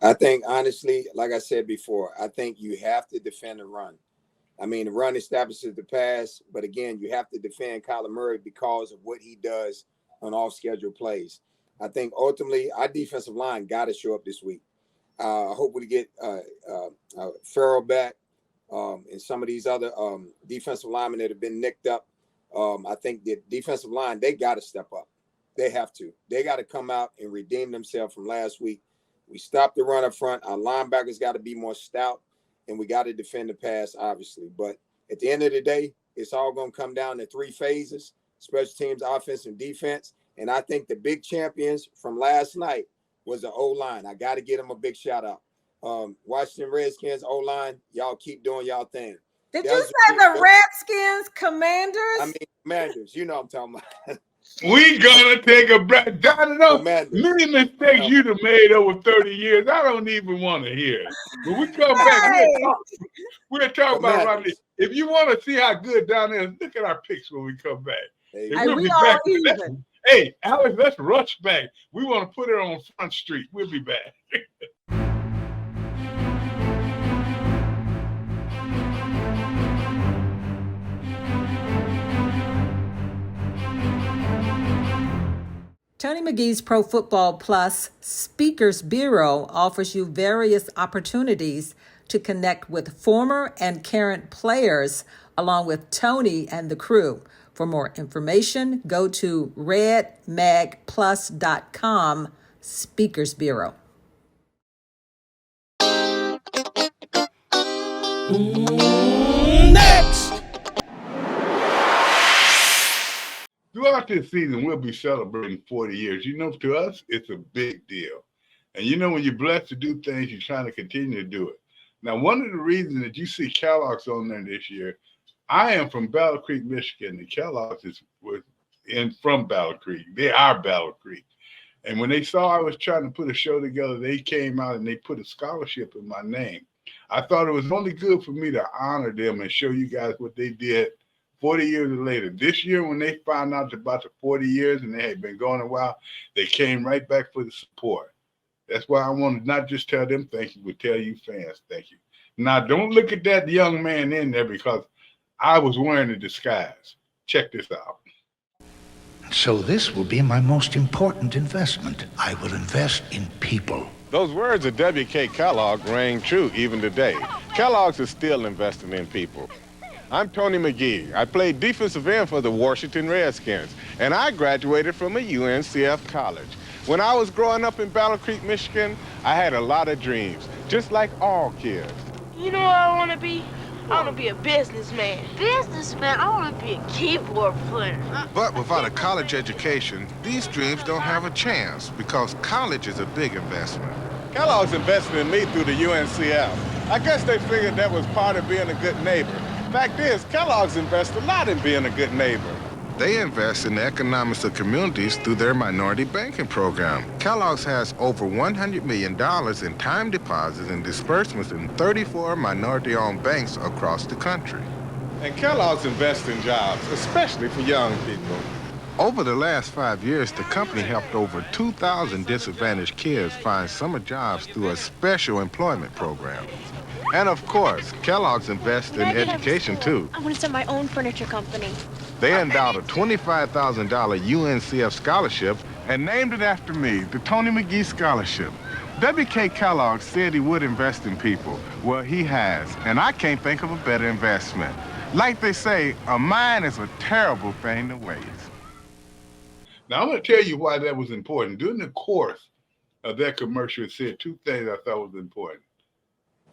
I think honestly, like I said before, I think you have to defend the run. I mean, the run establishes the pass, but again, you have to defend Kyler Murray because of what he does on off-schedule plays. I think ultimately our defensive line got to show up this week. I hope we get Farrell back and some of these other defensive linemen that have been nicked up. I think the defensive line, they got to step up. They have to. They got to come out and redeem themselves from last week. We stopped the run up front. Our linebackers got to be more stout, and we got to defend the pass, obviously. But at the end of the day, it's all going to come down to three phases: special teams, offense, and defense. And I think the big champions from last night was the O-line. I got to give them a big shout out. Washington Redskins O-line, y'all keep doing y'all thing. Did you say the Redskins Commanders? I mean, Commanders. You know what I'm talking about. We gonna take a break. Donna, many mistakes you've made over 30 years. I don't even want to hear it. But we come back. We'll talk about Rodney. If you want to see how good Donna is, look at our picks when we come back. We'll be back. Hey, Alex, let's rush back. We want to put it on Front Street. We'll be back. Tony McGee's Pro Football Plus Speakers Bureau offers you various opportunities to connect with former and current players along with Tony and the crew. For more information, go to redmagplus.com Speakers Bureau. Next! Throughout this season, we'll be celebrating 40 years. You know, to us, it's a big deal. And you know, when you're blessed to do things, you're trying to continue to do it. Now, one of the reasons that you see Kellogg's on there this year, I am from Battle Creek, Michigan, and Kellogg's from Battle Creek. They are Battle Creek. And when they saw I was trying to put a show together, they came out and they put a scholarship in my name. I thought it was only good for me to honor them and show you guys what they did 40 years later. This year, when they found out about the 40 years and they had been going a while, they came right back for the support. That's why I want to not just tell them thank you, but tell you fans thank you. Now, don't look at that young man in there because I was wearing a disguise. Check this out. So this will be my most important investment. I will invest in people. Those words of W.K. Kellogg rang true even today. Kellogg's is still investing in people. I'm Tony McGee. I played defensive end for the Washington Redskins, and I graduated from a UNCF college. When I was growing up in Battle Creek, Michigan, I had a lot of dreams, just like all kids. You know what I want to be? I want to be a businessman. Businessman? I want to be a keyboard player. But without a college education, these dreams don't have a chance because college is a big investment. Kellogg's invested in me through the UNCF. I guess they figured that was part of being a good neighbor. Fact is, Kellogg's invests a lot in being a good neighbor. They invest in the economics of communities through their minority banking program. Kellogg's has over $100 million in time deposits and disbursements in 34 minority-owned banks across the country. And Kellogg's invests in jobs, especially for young people. Over the last 5 years, the company helped over 2,000 disadvantaged kids find summer jobs through a special employment program. And of course, Kellogg's invests in education too. I want to start my own furniture company. They endowed a $25,000 UNCF scholarship and named it after me, the Tony McGee Scholarship. W.K. Kellogg said he would invest in people. Well, he has, and I can't think of a better investment. Like they say, a mind is a terrible thing to waste. Now, I'm going to tell you why that was important. During the course of that commercial, it said two things I thought was important.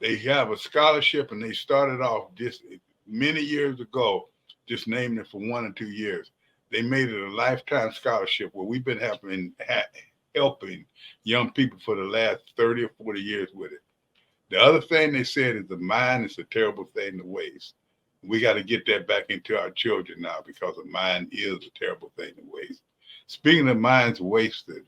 They have a scholarship, and they started off just many years ago, just naming it for 1 or 2 years. They made it a lifetime scholarship where we've been helping young people for the last 30 or 40 years with it. The other thing they said is the mind is a terrible thing to waste. We got to get that back into our children now because a mind is a terrible thing to waste. Speaking of minds wasted,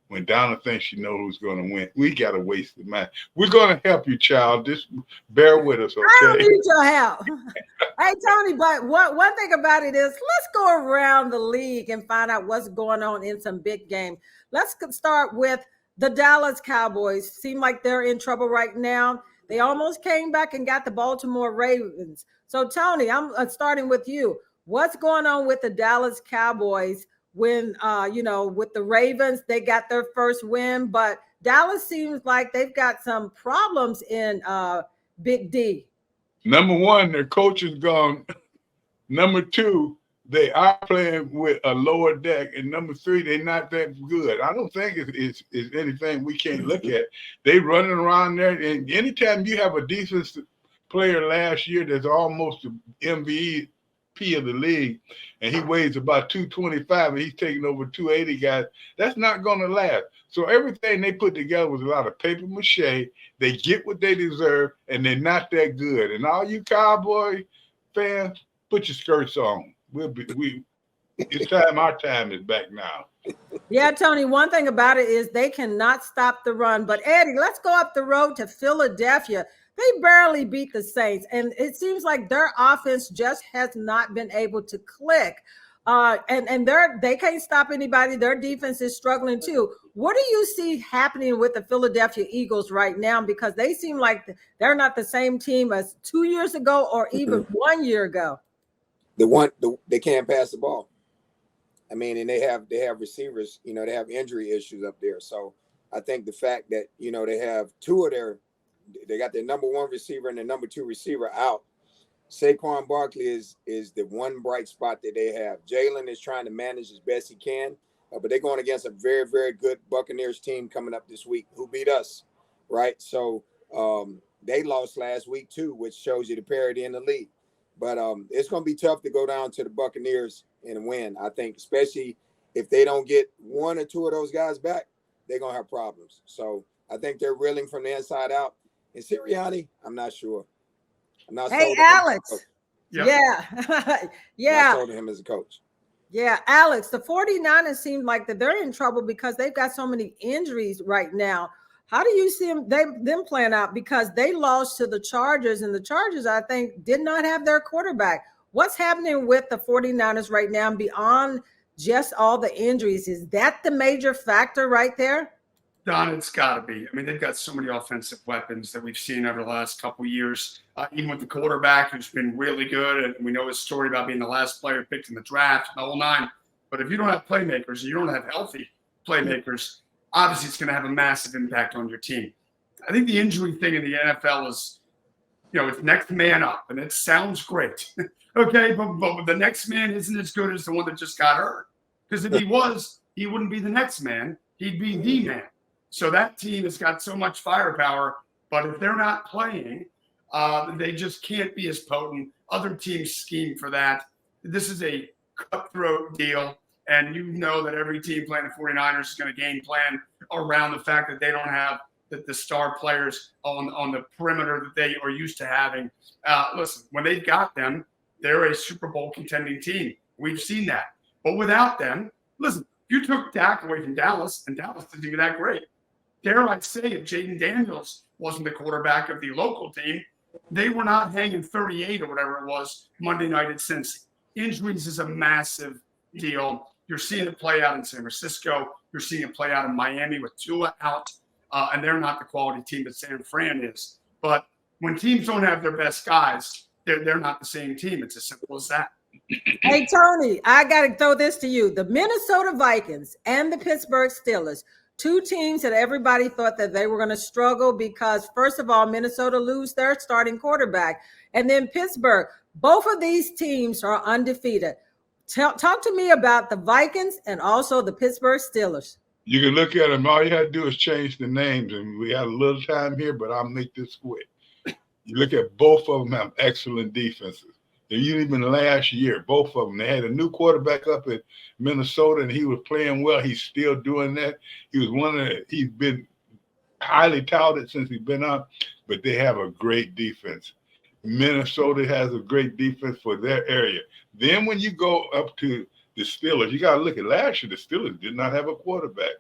when Donna thinks she knows who's going to win, we got to waste the mind. We're going to help you, child. Just bear with us, okay? I don't need your help. Hey, Tony, but one thing about it is let's go around the league and find out what's going on in some big games. Let's start with the Dallas Cowboys. Seem like they're in trouble right now. They almost came back and got the Baltimore Ravens. So, Tony, I'm starting with you. What's going on with the Dallas Cowboys? When, with the Ravens, they got their first win, but Dallas seems like they've got some problems in Big D. Number one, their coach is gone. Number two, they are playing with a lower deck. And number three, they're not that good. I don't think it's anything we can't look at. They running around there. And anytime you have a defensive player last year that's almost the MVP of the league, and he weighs about 225 and he's taking over 280 guys, that's not going to last. So everything they put together was a lot of paper mache. They get what they deserve, and they're not that good. And all you Cowboy fans, put your skirts on. It's time. Our time is back now. Yeah, Tony, one thing about it is they cannot stop the run. But Eddie, let's go up the road to Philadelphia. They barely beat the Saints, and it seems like their offense just has not been able to click. And they can't stop anybody. Their defense is struggling too. What do you see happening with the Philadelphia Eagles right now? Because they seem like they're not the same team as 2 years ago or even 1 year ago. They can't pass the ball. I mean, and they have receivers. They have injury issues up there. So I think the fact that they have they got their number one receiver and their number two receiver out. Saquon Barkley is the one bright spot that they have. Jalen is trying to manage as best he can, but they're going against a very, very good Buccaneers team coming up this week who beat us, right? So they lost last week too, which shows you the parity in the league. But it's going to be tough to go down to the Buccaneers and win, I think, especially if they don't get one or two of those guys back, they're going to have problems. So I think they're reeling from the inside out. And Sirianni, I'm not sure. I'm not Hey, sold on him as a Alex. coach. Yeah. Not sold on him as a coach. Yeah, Alex, the 49ers seem like that they're in trouble because they've got so many injuries right now. How do you see them playing out? Because they lost to the Chargers, and the Chargers, I think, did not have their quarterback. What's happening with the 49ers right now beyond just all the injuries? Is that the major factor right there? Don, it's got to be. I mean, they've got so many offensive weapons that we've seen over the last couple of years, even with the quarterback who's been really good. And we know his story about being the last player picked in the draft, the whole nine. But if you don't have playmakers, you don't have healthy playmakers, obviously it's going to have a massive impact on your team. I think the injury thing in the NFL is, it's next man up, and it sounds great. Okay, but the next man isn't as good as the one that just got hurt. Because if he was, he wouldn't be the next man. He'd be the man. So that team has got so much firepower, but if they're not playing, they just can't be as potent. Other teams scheme for that. This is a cutthroat deal, and you know that every team playing the 49ers is going to game plan around the fact that they don't have the star players on the perimeter that they are used to having. Listen, when they've got them, they're a Super Bowl contending team. We've seen that. But without them, listen, you took Dak away from Dallas, and Dallas didn't do that great. Dare I say, if Jaden Daniels wasn't the quarterback of the local team, they were not hanging 38 or whatever it was Monday night at Cincy. Injuries is a massive deal. You're seeing it play out in San Francisco. You're seeing it play out in Miami with Tua out, and they're not the quality team that San Fran is. But when teams don't have their best guys, they're not the same team. It's as simple as that. Hey, Tony, I got to throw this to you. The Minnesota Vikings and the Pittsburgh Steelers, two teams that everybody thought that they were going to struggle because, first of all, Minnesota lose their starting quarterback. And then Pittsburgh, both of these teams are undefeated. Talk to me about the Vikings and also the Pittsburgh Steelers. You can look at them. All you have to do is change the names. And we have a little time here, but I'll make this quick. You look at both of them have excellent defenses. Even last year, both of them, they had a new quarterback up at Minnesota, and he was playing well. He's still doing that. He's been highly touted since he's been up, but they have a great defense. Minnesota has a great defense for their area. Then when you go up to the Steelers, you got to look at last year. The Steelers did not have a quarterback.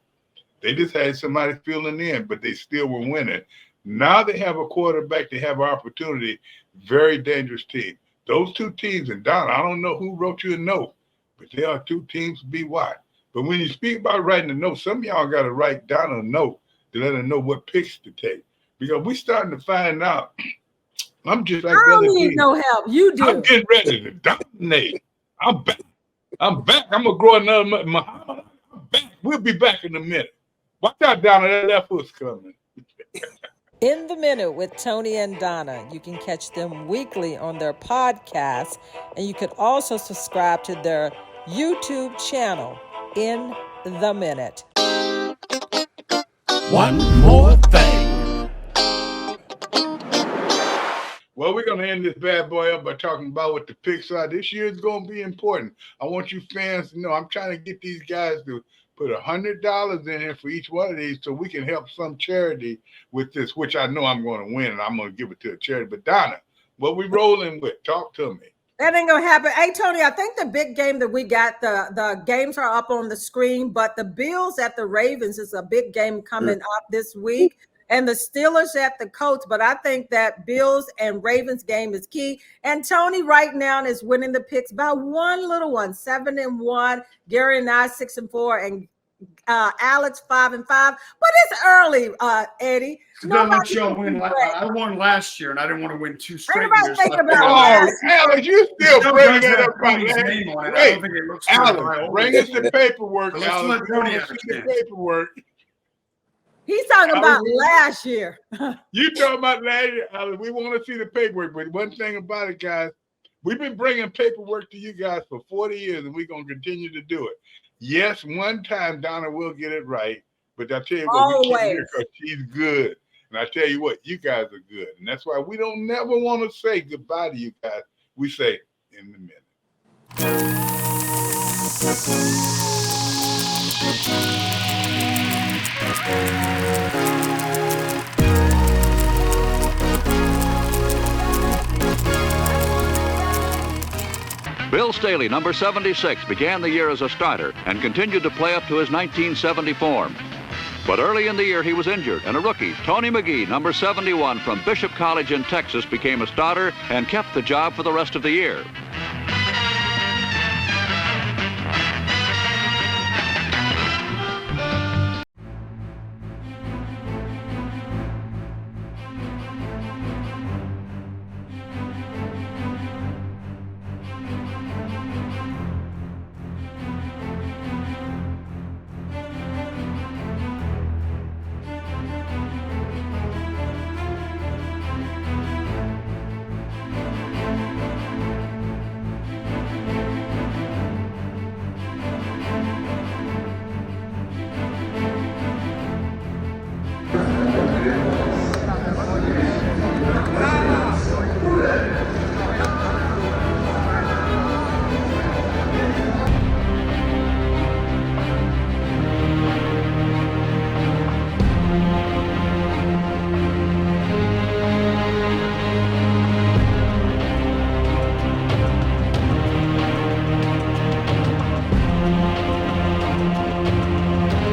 They just had somebody filling in, but they still were winning. Now they have a quarterback. They have an opportunity. Very dangerous team. Those two teams, and Donna, I don't know who wrote you a note, but they are two teams to be watched. But when you speak about writing a note, some of y'all got to write down a note to let them know what picks to take. Because we're starting to find out. I'm just like I don't need no help. You do. I'm getting ready to dominate. I'm back. I'm going to grow another Muhammad. I'm back. We'll be back in a minute. Watch out, Donna. That left foot's coming. In the Minute with Tony and Donna. You can catch them weekly on their podcast, and you can also subscribe to their YouTube channel, In the Minute. One more thing. Well, we're going to end this bad boy up by talking about what the picks are. This year is going to be important. I want you fans to know I'm trying to get these guys to put $100 in here for each one of these so we can help some charity with this, which I know I'm going to win, and I'm going to give it to a charity. But, Donna, what we rolling with? Talk to me. That ain't going to happen. Hey, Tony, I think the big game that we got, the games are up on the screen, but the Bills at the Ravens is a big game coming up this week, and the Steelers at the Colts. But I think that Bills and Ravens game is key. And Tony right now is winning the picks by one little one, 7-1. Gary and I 6-4, and Alex 5-5. But it's early, Eddie. I won last year, and I didn't want to win two straight years. Alex, you still bringing that up. Name on it. I don't think it looks Alex, bring us the paperwork. Let's Alex, let Tony the paperwork. He's talking about last year. You talking about last year, Alex. We want to see the paperwork. But one thing about it, guys, we've been bringing paperwork to you guys for 40 years, and we're going to continue to do it. Yes, one time Donna will get it right, but I tell you what, we keep her because she's good. And I tell you what, you guys are good. And that's why we don't never want to say goodbye to you guys. We say in the minute. Bill Staley, number 76, began the year as a starter and continued to play up to his 1970 form. But early in the year, he was injured, and a rookie, Tony McGee, number 71 from Bishop College in Texas, became a starter and kept the job for the rest of the year.